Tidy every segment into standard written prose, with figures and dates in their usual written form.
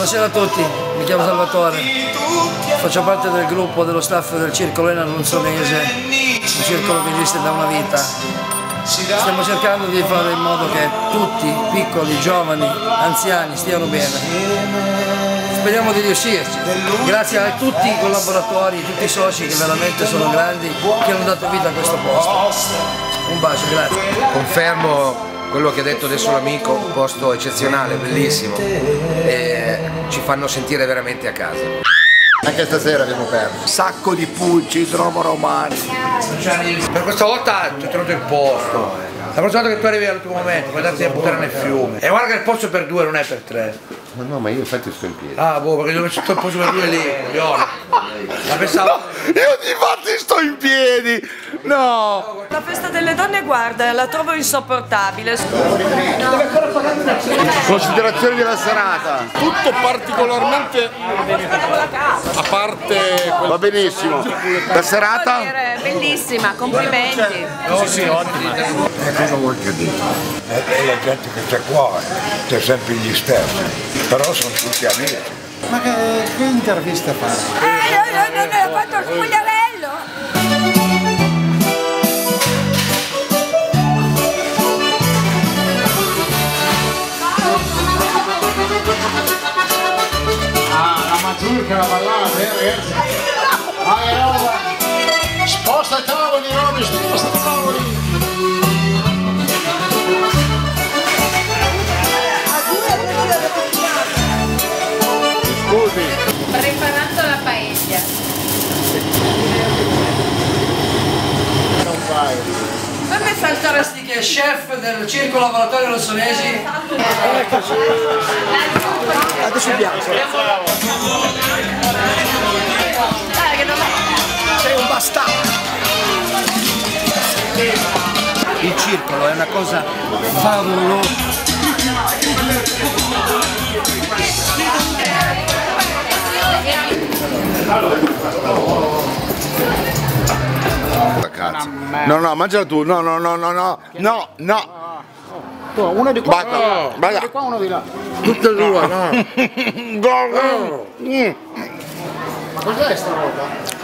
Buonasera a tutti, mi chiamo Salvatore, faccio parte del gruppo dello staff del Circolo Enna Nonsonese, un circolo che esiste da una vita. Stiamo cercando di fare in modo che tutti, piccoli, giovani, anziani, stiano bene. Speriamo di riuscirci. Grazie a tutti i collaboratori, tutti i soci che veramente sono grandi, che hanno dato vita a questo posto. Un bacio, grazie. Confermo quello che ha detto adesso l'amico, un posto eccezionale, bellissimo, e ci fanno sentire veramente a casa. Anche stasera abbiamo perso. Un sacco di pulci, trovo romani. Per questa volta ti ho tenuto il posto. La prossima volta che tu arrivi all'ultimo momento puoi darti a buttare nel fiume. E guarda che il posto è per due, non è per tre. Ma no, ma io infatti sto in piedi. Ah, boh, perché io ho messo il posto per due lì, coglione. La pensavo. No, io infatti sto in piedi! No! La festa delle donne, guarda, la trovo insopportabile. Considerazioni della serata. Tutto particolarmente a parte Va benissimo. La serata? Bellissima, complimenti. sì, ottima. Cosa vuoi che dica? È la gente che c'è qua, c'è sempre gli stessi, però sono tutti amici. Ma che intervista fare? Non ho fatto il spogliarello. La mazurka, la ballata, ragazzi. Sposta i tavoli, Roby, sposta i tavoli. Scusi. Preparando la paella. Non fai. Per me Fantarasti che è chef del Circolo Lavoratori Rossonesi. Adesso il bianco. Sei un bastardo. Il circolo è una cosa favolosa. Cazzo. No, mangiala tu. No. Uno di qua, Basta. uno di qua, uno di là. Tutte e due, no. Cos'è sta roba?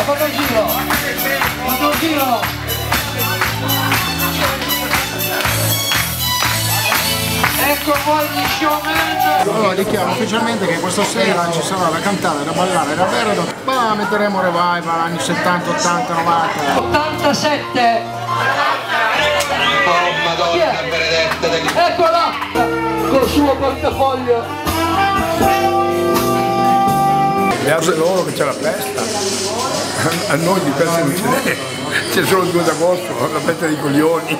Fatto un giro. Ecco qua gli showman. Allora dichiaro ufficialmente che questa sera ci sarà da cantare, da ballare, da bere, poi metteremo revival anni 70, 80, 90. 87. Oh Madonna benedetta degli... Eccola col suo portafoglio. Beate loro che c'è la festa. A noi di festa non ce n'è. C'è solo il 2 d'agosto, la festa dei coglioni.